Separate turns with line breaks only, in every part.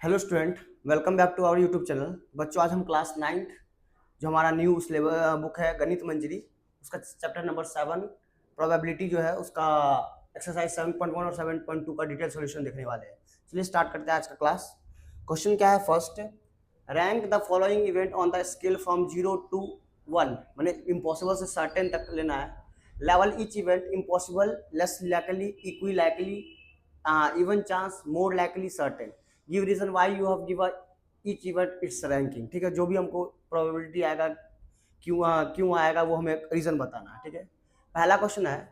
Hello student, welcome back to our YouTube channel. बच्चों, आज हम क्लास 9th जो हमारा न्यू सिलेबस बुक है गणित मंजरी, उसका चैप्टर नंबर 7 प्रोबेबिलिटी जो है उसका एक्सरसाइज 7.1 और 7.2 का डिटेल सॉल्यूशन देखने वाले हैं। चलिए स्टार्ट करते हैं आज का क्लास। क्वेश्चन क्या है? First, rank the following event on the scale from 0 to 1, मैंने इम्पॉसिबल से सर्टेन तक लेना है। Level each event impossible, less likely, equi likely, even chance, more likely, certain. Give reason why you have given each event its ranking. ठीक है, जो भी हमको प्रोबेबिलिटी आएगा, क्यों आएगा, वो हमें रीजन बताना है। ठीक है, पहला क्वेश्चन है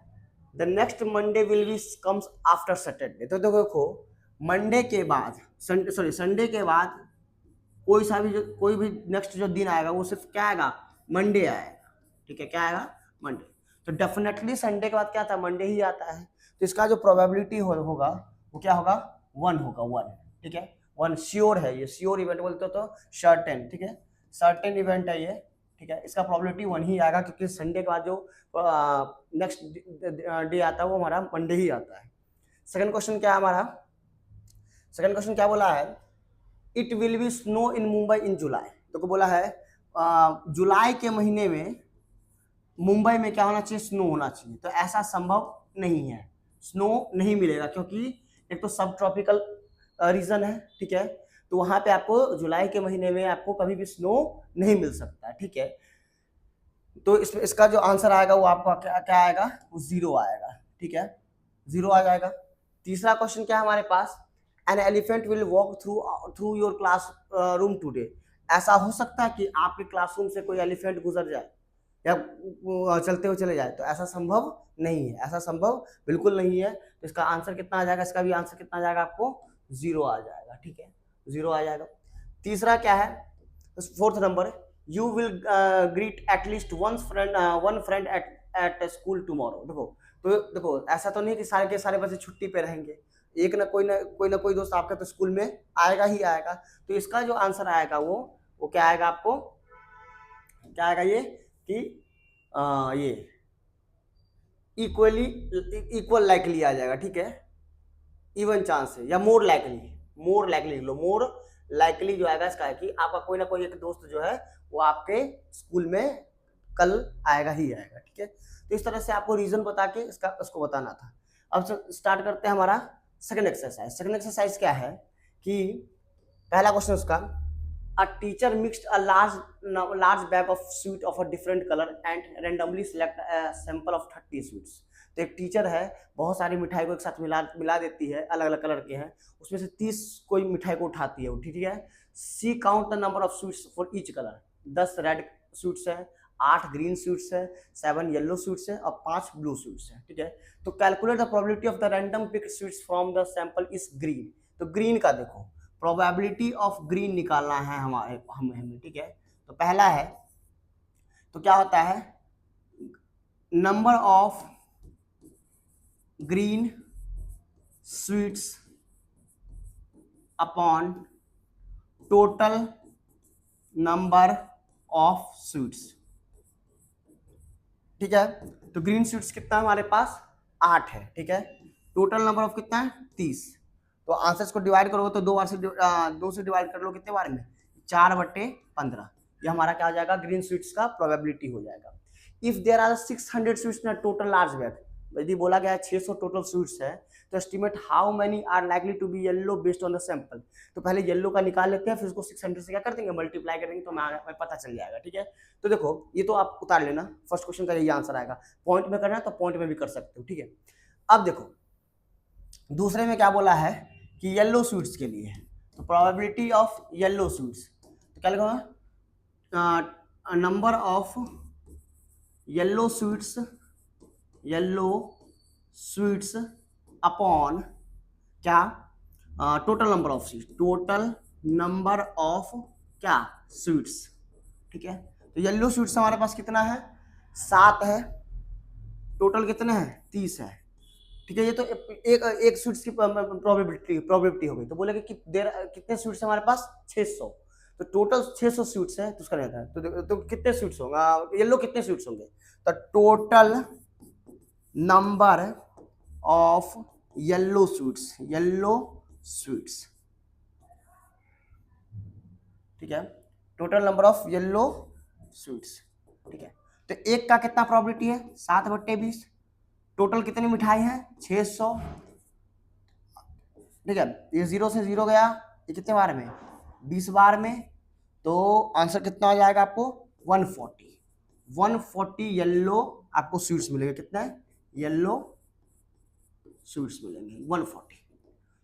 the next Monday will be comes after Saturday. तो देखो, मंडे के बाद, संडे के बाद कोई भी नेक्स्ट जो दिन आएगा वो सिर्फ क्या आएगा? मंडे आएगा। ठीक है, क्या आएगा? मंडे। तो डेफिनेटली संडे के बाद क्या आता है? मंडे ही आता है। तो इसका जो प्रोबेबिलिटी होगा वो क्या होगा? 1 होगा, 1। ठीक है, 1 श्योर है, ये श्योर इवेंट बोलते हो तो सर्टेन। ठीक है, सर्टेन इवेंट है ये। ठीक है, इसका प्रोबेबिलिटी 1 ही आएगा क्योंकि संडे के बाद जो नेक्स्ट डे आता है वो हमारा मंडे ही आता है। सेकंड क्वेश्चन क्या है हमारा? सेकंड क्वेश्चन क्या बोला है? It will be snow in Mumbai in July. तो बोला है जुलाई के महीने में मुंबई में क्या होना चाहिए? स्नो होना चाहिए। तो ऐसा संभव नहीं है, स्नो नहीं मिलेगा क्योंकि एक तो सब ट्रॉपिकल रीजन है। ठीक है, तो वहां पे आपको जुलाई के महीने में आपको कभी भी स्नो नहीं मिल सकता। ठीक है, तो इसका जो आंसर आएगा वो आपका क्या आएगा? वो 0 आएगा। ठीक है, 0 आ जाएगा। तीसरा क्वेश्चन क्या है हमारे पास? An elephant will walk through your class room today. ऐसा हो सकता है कि आपके क्लासरूम से कोई एलिफेंट गुजर जाए या चलते हुए चले जाए? तो ऐसा संभव नहीं है, ऐसा संभव बिल्कुल नहीं है। तो इसका आंसर कितना आ जाएगा? इसका भी आंसर कितना आ जाएगा? आपको 0 आ जाएगा। ठीक है, 0 आ जाएगा। तीसरा क्या है? Fourth number, you will greet at least one friend at school tomorrow. देखो ऐसा तो नहीं कि सारे के सारे बच्चे छुट्टी पे रहेंगे। एक ना कोई दोस्त आपका तो स्कूल में आएगा ही आएगा। तो इसका जो आंसर आएगा वो क्या आएगा? आपको क्या आएगा? ये कि ये इक्वल लाइकली आ जाएगा। ठीक है, इवन चांस है या मोर लाइकली लो। मोर लाइकली जो आएगा इसका है कि आपका कोई ना कोई एक दोस्त जो है वो आपके स्कूल में कल आएगा ही आएगा। ठीक है, तो इस तरह से आपको रीजन बता के उसको बताना था। अब स्टार्ट करते हैं हमारा सेकंड एक्सरसाइज। सेकंड एक्सरसाइज क्या है कि पहला क्वेश्चन उसका, a teacher mixed a large bag of sweet of a different color and randomly select a sample of 30 sweets। तो एक टीचर है, बहुत सारी मिठाई को एक साथ मिला देती है, अलग अलग कलर के हैं, उसमें से 30 कोई मिठाई को उठाती है वो। ठीक है, see count the number of sweets for each colour. 10 red sweets है, 8 ग्रीन स्वीट्स है, 7 येलो स्वीट्स है और 5 ब्लू स्वीट्स है। ठीक है, तो calculate the probability of the random picked sweets from the sample is green. तो ग्रीन का देखो, प्रोबेबिलिटी ऑफ ग्रीन निकालना है हमें। ठीक है, तो पहला है, तो क्या होता है? Number of green sweets upon total number of sweets. ठीक है, तो ग्रीन स्वीट्स कितना है हमारे पास? 8 है। ठीक है, टोटल नंबर ऑफ कितना है? 30। तो आंसर्स को डिवाइड करोगे तो 2 से डिवाइड कर लो, कितने बार में? 4/15। ये हमारा क्या हो जाएगा? ग्रीन स्वीट्स का प्रोबेबिलिटी हो जाएगा। If there are 600 sweets in total large bag, यदि बोला गया है 600 टोटल स्वीट्स है, तो estimate how many are likely to be yellow based on the sample. तो पहले येलो का निकाल लेते हैं, फिर उसको 600 से क्या कर देंगे? मल्टीप्लाई करेंगे, तो हमें पता चल जाएगा। ठीक है, तो देखो ये तो आप उतार लेना, फर्स्ट क्वेश्चन का यही आंसर आएगा। पॉइंट में करना है तो पॉइंट में भी कर सकते हो। ठीक है, अब देखो दूसरे में क्या बोला है कि येलो स्वीट्स के लिए, तो प्रोबेबिलिटी ऑफ येलो स्वीट्स, तो क्या लिखोगे? Number of yellow sweets upon क्या? Total number of sweets, total number of क्या? स्वीट्स। ठीक है, तो येलो स्वीट्स हमारे पास कितना है? 7 है। टोटल कितने हैं? 30 है। ठीक है, ये तो एक स्वीट्स की प्रोबेबिलिटी हो गई। तो बोलेगा कि कितने स्वीट्स हमारे पास? 600। तो टोटल 600 स्वीट्स है, तो उसका रहता है तो कितने स्वीट्स होंगे? येलो कितने स्वीट्स होंगे? तो total number of yellow sweets ठीक है, total number of yellow sweets, ठीक है। तो एक का कितना प्रोबेबिलिटी है 7/20, टोटल कितनी मिठाई है 600, ठीक है। ये 0 से 0 गया, ये कितने बार में 20 बार में, तो आंसर कितना आ जाएगा आपको 140 येलो आपको स्वीट्स मिलेंगे। कितना है येलो स्वीट्स मिलेंगे 140,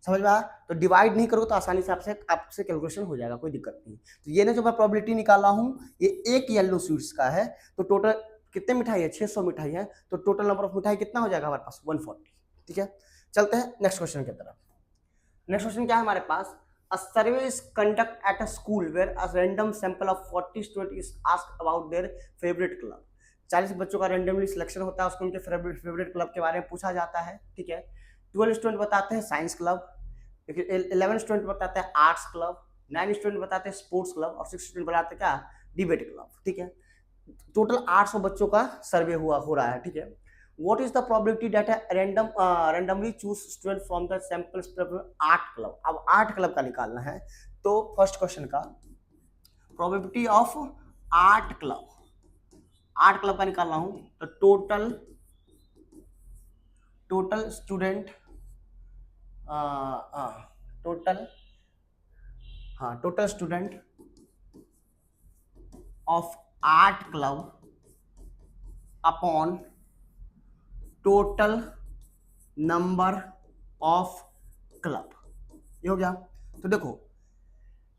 समझ में आया। तो डिवाइड नहीं करो तो आसानी से आपसे कैलकुलेशन हो जाएगा, कोई दिक्कत नहीं। तो ये ना जो मैं प्रोबेबिलिटी निकाला हूँ ये एक येलो स्वीट्स का है, तो टोटल कितने मिठाई है 600 मिठाई है, तो टोटल नंबर ऑफ मिठाई कितना हो जाएगा हमारे पास 140, ठीक है। चलते हैं नेक्स्ट क्वेश्चन की तरफ। नेक्स्ट क्वेश्चन क्या है हमारे पास, a survey is conducted at a school where a random sample of 40 students is asked about their favorite club। 40 बच्चों का रैंडमली सिलेक्शन होता है, उसको उनके फेवरेट क्लब के बारे में पूछा जाता है, ठीक है। 12 स्टूडेंट बताते हैं साइंस क्लब, 11 स्टूडेंट बताते हैं आर्ट्स क्लब, 9 स्टूडेंट बताते हैं स्पोर्ट्स क्लब, और 6 स्टूडेंट बताते हैं क्या डिबेट क्लब, ठीक है। टोटल 800 बच्चों का सर्वे हो रहा है, ठीक है। What is the probability that a randomly choose student from the sample art club. अब आर्ट क्लब का निकालना है, तो फर्स्ट क्वेश्चन का प्रोबेबिलिटी ऑफ आर्ट क्लब का निकालना हूं, तो total student total student of art club upon total number of club, ये हो गया। तो देखो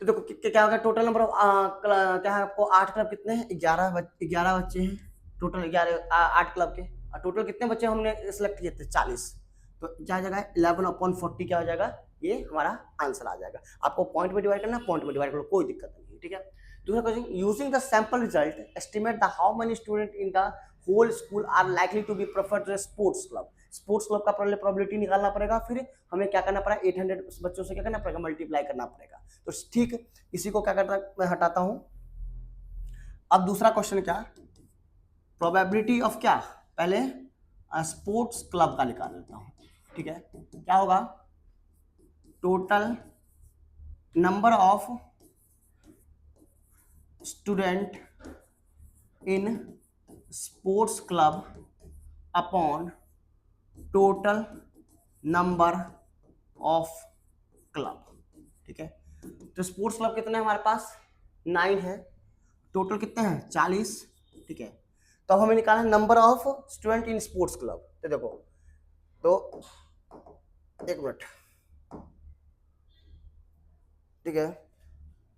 क्या हो गया, टोटल नंबर ऑफ क्या है आपको, 8 क्लब कितने हैं 11 बच्चे हैं टोटल, 11 8 क्लब के, और टोटल कितने बच्चे हमने सिलेक्ट किए थे 40, तो क्या आ जाएगा 11/40 क्या हो जाएगा, ये हमारा आंसर आ जाएगा। आपको पॉइंट में डिवाइड करना, पॉइंट में डिवाइड करो, कोई दिक्कत नहीं है, ठीक है। दूसरा question, using the sample result estimate the how many student in the whole school are likely to be preferred to sports club. Sports club का पहले प्रोबेबिलिटी निकालना पड़ेगा, फिर हमें क्या करना पड़ेगा 800 बच्चों से क्या करना पड़ेगा मल्टीप्लाई करना पड़ेगा। तो ठीक, इसी को क्या करता मैं हटाता हूं। अब दूसरा क्वेश्चन क्या, प्रोबेबिलिटी ऑफ क्या, पहले स्पोर्ट्स क्लब का निकाल लेता हूं, ठीक है। क्या होगा, total number of student in sports club upon total number of club, ठीक है। तो स्पोर्ट्स क्लब कितने हैं हमारे पास 9 है, टोटल कितने हैं 40, ठीक है। तो अब हमें निकालना है number of student in sports club. तो देखो, तो एक मिनट, ठीक है,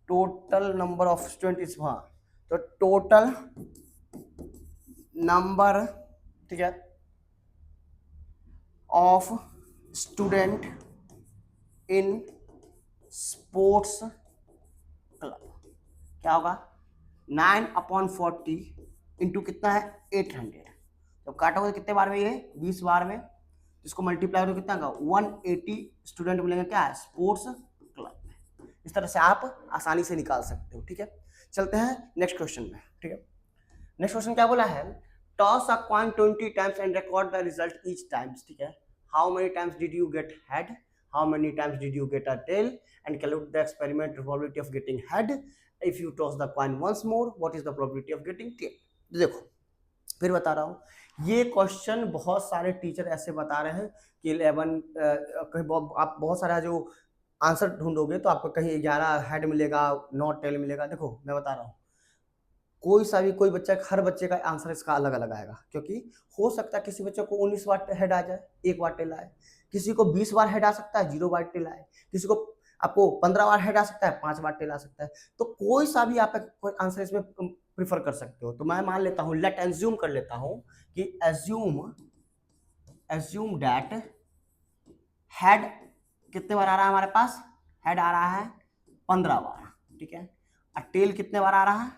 टोटल नंबर ऑफ स्टूडेंट इस, हाँ, तो टोटल नंबर, ठीक है, of student in sports club क्या होगा 9/40 इंटू कितना है 800, तो काटोगे कितने बार में, ये 20 बार में, इसको मल्टीप्लाई करो कितना का 180 स्टूडेंट मिलेंगे क्या है स्पोर्ट्स क्लब में। इस तरह से आप आसानी से निकाल सकते हो, ठीक है। चलते हैं नेक्स्ट क्वेश्चन में, ठीक है। नेक्स्ट क्वेश्चन क्या बोला है, toss a coin 20 times and record the result each times, ठीक है। How many times did you get head, how many times did you get a tail, and calculate the experiment probability of getting head if you toss the coin once more, what is the probability of getting tail. देखो फिर बता रहा हूँ, ये question बहुत सारे teacher ऐसे बता रहे हैं कि 11 आप बहुत सारा जो आंसर ढूंढोगे तो आपको कहीं 11 हेड मिलेगा 9 टेल मिलेगा। देखो मैं बता रहा हूँ, कोई बच्चा, हर बच्चे का आंसर इसका अलग अलग आएगा, क्योंकि हो सकता है किसी बच्चे को 19 बार हेड आ जाए 1 बार टेल आए, किसी को 20 बार हेड आ सकता है 0 बार टेल आए, किसी को आपको 15 बार हेड आ सकता है 5 बार टेल आ सकता है। तो कोई सा भी आप कोई आंसर इसमें प्रिफर कर सकते हो। तो मैं मान लेता हूँ, लेट एज्यूम कर लेता हूँ कि एज्यूम डैट हेड कितने बार आ रहा है हमारे पास, हेड आ रहा है 15 बार, ठीक है। और टेल कितने बार आ रहा है,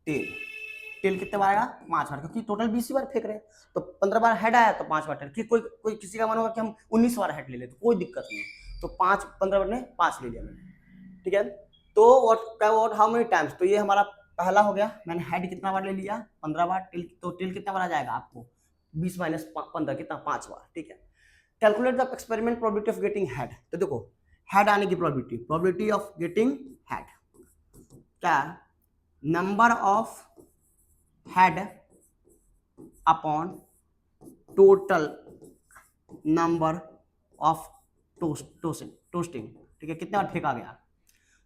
टेल कितने बार आएगा 5 बार, क्योंकि टोटल 20 बार फेंक रहे हैं, तो 15 बार हेड आया तो 5 बार टेल। कोई किसी का मन होगा कि हम 19 बार हेड ले ले, तो कोई दिक्कत नहीं, तो 15 बार ने 5 ले लिया मैंने, ठीक है। तो व्हाट हाउ मेनी टाइम्स, तो ये हमारा पहला हो गया, मैंने हेड कितना बार ले लिया 15 बार, टेल तो टेल कितना बार आ जाएगा आपको 20 - 15 कितना 5 बार, ठीक है। Calculate the experiment probability of getting head. तो देखो हेड आने की probability, probability of getting head क्या, number of head upon total number of tossing. ठीक है, कितने बार फेंका गया,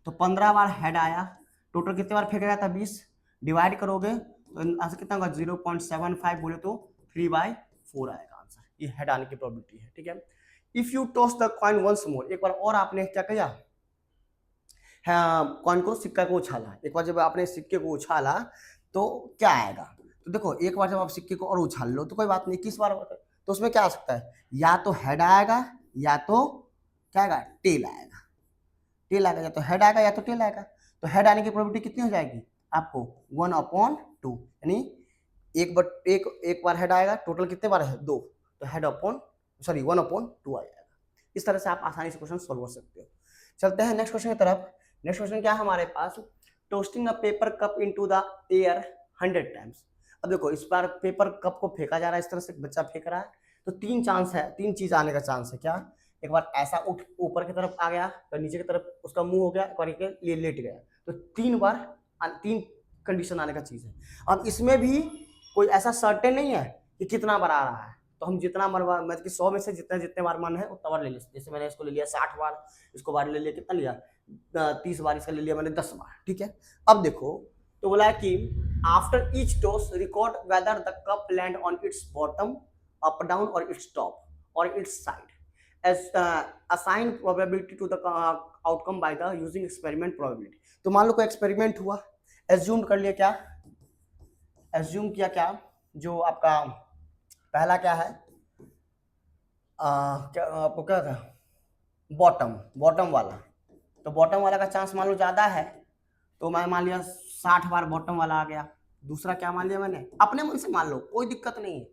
तो 15 बार हेड आया, टोटल कितने बार फेंका गया था 20, डिवाइड करोगे तो आंसर कितना होगा 0.75, बोले तो 3/4 आएगा आंसर। ये हेड आने की प्रोबेबिलिटी है। ठीक है, if you toss the coin once more, एक बार और आपने क्या किया, हाँ, कॉइन को, सिक्का को उछाला, एक बार जब आपने सिक्के को उछाला तो क्या आएगा, तो देखो एक बार जब आप सिक्के को और उछाल लो तो कोई बात नहीं, 21 बार तो उसमें क्या आ सकता है, या तो हेड आएगा या तो क्या आएगा, टेल आएगा। टेल आएगा, या तो हेड आएगा या तो टेल आएगा। तो हेड आने की प्रोबेबिलिटी कितनी हो जाएगी आपको 1/2, यानी एक बार हेड आएगा, टोटल कितने बार है 2, तो हेड अपॉन सॉरी 1/2 आ जाएगा। इस तरह से आप आसानी से क्वेश्चन सॉल्व कर सकते हो। चलते हैं नेक्स्ट क्वेश्चन की तरफ। नेक्स्ट क्वेश्चन क्या है हमारे पास, tossing a paper cup into the air 100 times. अब देखो इस बार पेपर कप को फेंका जा रहा है, इस तरह से बच्चा फेंक रहा है, तो 3 चांस है, 3 चीज आने का चांस है। क्या, एक बार ऐसा उठ ऊपर की तरफ आ गया, तो नीचे की तरफ उसका मुंह हो गया, एक बार ये लेट गया, तो 3 बार 3 कंडीशन आने का चीज है। अब इसमें भी कोई ऐसा सर्टेन नहीं है कि कितना बार आ रहा है, तो हम जितना बार, मतलब कि 100 में से जितने बार मन है उतना बार ले लेते। जैसे मैंने इसको ले लिया 60 बार, इसको बार ले लिया, कितना लिया 30 बार, इसका ले लिया मैंने 10 बार। ठीक है, अब देखो तो बोला है कि after each toss record whether the cup land on it's bottom, up down और इट्स टॉप और it's side, as assign probability to the outcome by the using experiment probability। तो मान लो कोई एक्सपेरिमेंट हुआ, एज्यूम कर लिया, क्या एज्यूम किया, क्या जो आपका पहला क्या है, क्या आपको क्या था, बॉटम वाला, तो बॉटम वाला का चांस मान लो ज्यादा है, तो मैं मान लिया 60 बार बॉटम वाला आ गया। दूसरा क्या मान लिया मैंने, अपने मन से मान लो, कोई दिक्कत नहीं है।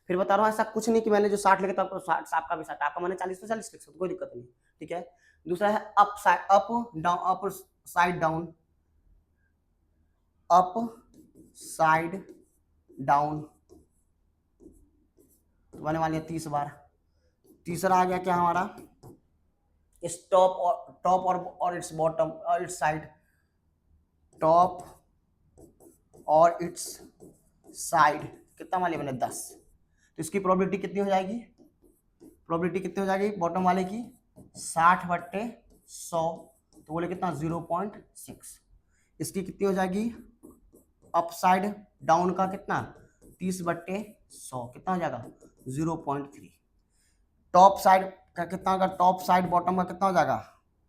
फिर बता रहा हूँ ऐसा कुछ नहीं कि मैंने जो 60 लिखा था आपको 60 आपका भी 60, आपका मैंने 40 तो 40 लिख सकता, कोई दिक्कत नहीं। ठीक है, दूसरा है up side down, up side down, तो मैंने मान लिया 30 बार। तीसरा आ गया क्या हमारा, इस टॉप और इट्स बॉटम और इट्स साइड, टॉप और इट्स साइड, कितना मान लिया मैंने 10, तो इसकी प्रोबेबिलिटी कितनी हो जाएगी, प्रोबेबिलिटी कितनी हो जाएगी बॉटम वाले की 60/100, तो बोले कितना 0.6। इसकी कितनी हो जाएगी अपसाइड डाउन का कितना 30/100, कितना हो जाएगा 0.3। टॉप साइड का कितना होगा, टॉप साइड बॉटम का कितना हो जाएगा,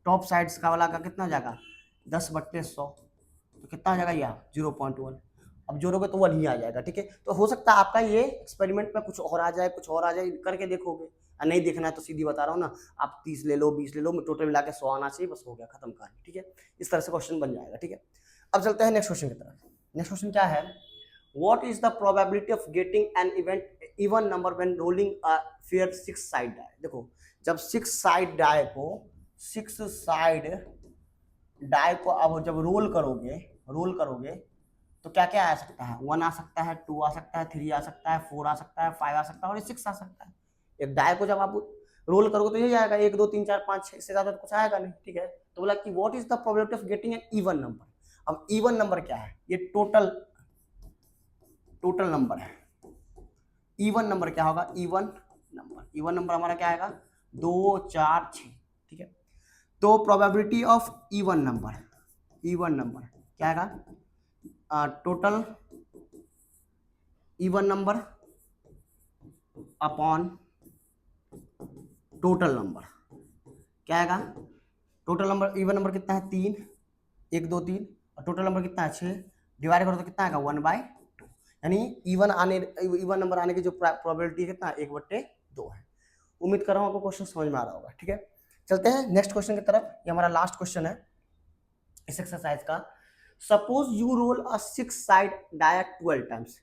टॉप साइड का वाला का कितना हो जाएगा 10/100, तो कितना हो जाएगा यह 0.1। अब जोड़ोगे तो 1 ही आ जाएगा। ठीक है, तो हो सकता है आपका ये एक्सपेरिमेंट में कुछ और आ जाए, कुछ और आ जाए, करके देखोगे। नहीं देखना है तो सीधी बता रहा हूँ ना, आप 30 ले लो, 20 ले लो, टोटल मिला के 100 आना चाहिए, बस हो गया, खत्म कहानी। ठीक है, इस तरह से क्वेश्चन बन जाएगा। ठीक है, अब चलते हैं नेक्स्ट क्वेश्चन की तरफ। नेक्स्ट क्वेश्चन क्या है, what is the probability of getting an even number when rolling a fair 6 side die. देखो जब 6 साइड डाई को अब जब रोल करोगे तो क्या क्या आ सकता है, 1 आ सकता है, 2 आ सकता है, 3 आ सकता है, 4 आ सकता है, 5 आ सकता है और 6 आ सकता है। एक डाई को जब आप रोल करोगे तो ये जाएगा 1 2 3 4 5 6 से ज्यादा तो कुछ आएगा नहीं। ठीक है, तो बोला कि what is the probability of getting an even number. अब इवन नंबर क्या है, ये टोटल नंबर है। इवन नंबर क्या होगा, इवन नंबर हमारा क्या आएगा 2 4 6। ठीक है, तो प्रोबेबिलिटी ऑफ इवन नंबर क्या आएगा, total even number upon total number क्या आएगा, टोटल नंबर इवन नंबर कितना है 3, 1 2 3, और टोटल नंबर कितना है 6, डिवाइड करो तो कितना आएगा 1/2, यानी इवन नंबर आने की जो प्रोबेबिलिटी कितना 1/2 है। उम्मीद कर रहा हूँ आपको क्वेश्चन समझ में आ रहा होगा। ठीक है, चलते हैं नेक्स्ट क्वेश्चन की तरफ। ये हमारा लास्ट क्वेश्चन है इस एक्सरसाइज का। Suppose you roll a 6 side die 12 times.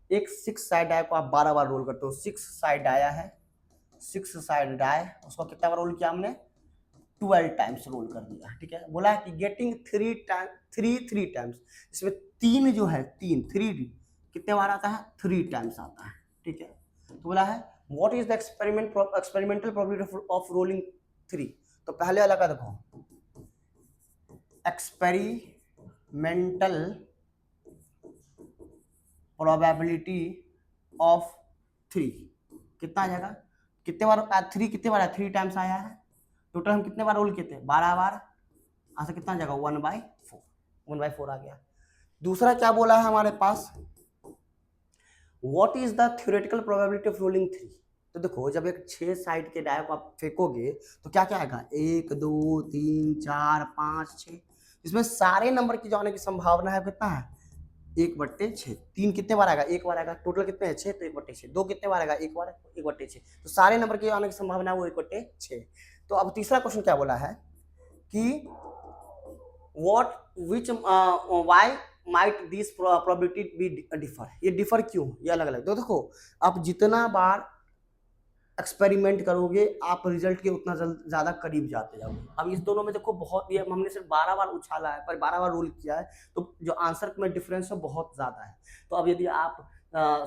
एक 6 साइड डाया को आप 12 बार रोल करते हो। 6 साइड डाया है, 6 साइड डाया, उसको कितना बार रोल किया हमने 12 टाइम्स रोल कर दिया। ठीक है, बोला है कि गेटिंग 3 टाइम्स, इसमें 3 जो है 3 कितने बार आता है 3 टाइम्स आता है। ठीक है, तो बोला है what is the experimental probability of rolling 3। तो पहले वाला का देखो, एक्सपेरिमेंटल प्रोबेबिलिटी ऑफ 3 कितना आ जाएगा, कितने बार 3 कितने बार है, 3 टाइम्स आया है, टोटल हम कितने बार रोल किए थे, 12 बार, यहाँ से कितना आ जाएगा 1/4, 1/4 आ गया। दूसरा क्या बोला है हमारे पास, what is the theoretical probability of rolling 3। तो देखो जब एक 6 साइड के डाय को आप फेंकोगे तो क्या क्या आएगा, 1 2 3 4 5 6, इसमें सारे नंबर की जो आने की संभावना है कितना है, 1/6। 3 कितने बार आएगा, 1 बार आएगा, टोटल कितने हैं 6, तो 1/6। 2 कितने बार आएगा, 1 बार, 1/6। तो सारे नंबर की आने की संभावना है वो 1/6। तो अब तीसरा क्वेश्चन क्या बोला है कि what which why might this probability be differ, ये डिफर क्यों, ये अलग अलग। तो देखो आप जितना बार एक्सपेरिमेंट करोगे आप रिजल्ट के उतना ज्यादा करीब जाते जाओगे। अब इस दोनों में देखो बहुत, ये हमने सिर्फ 12 बार उछाला है पर 12 बार रोल किया है, तो जो आंसर में डिफरेंस है बहुत ज्यादा है। तो अब यदि आप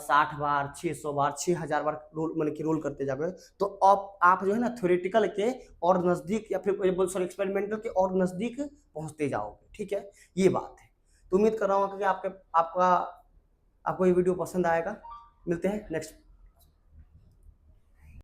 60 बार 600 बार 6000 बार रोल मतलब कि रोल करते जाओगे तो आप जो है ना थ्योरेटिकल के और नजदीक, या फिर सॉरी एक्सपेरिमेंटल के और नजदीक पहुंचते जाओगे। ठीक है, ये बात है। तो उम्मीद कर रहा हूँ कि आपको ये वीडियो पसंद आएगा। मिलते हैं नेक्स्ट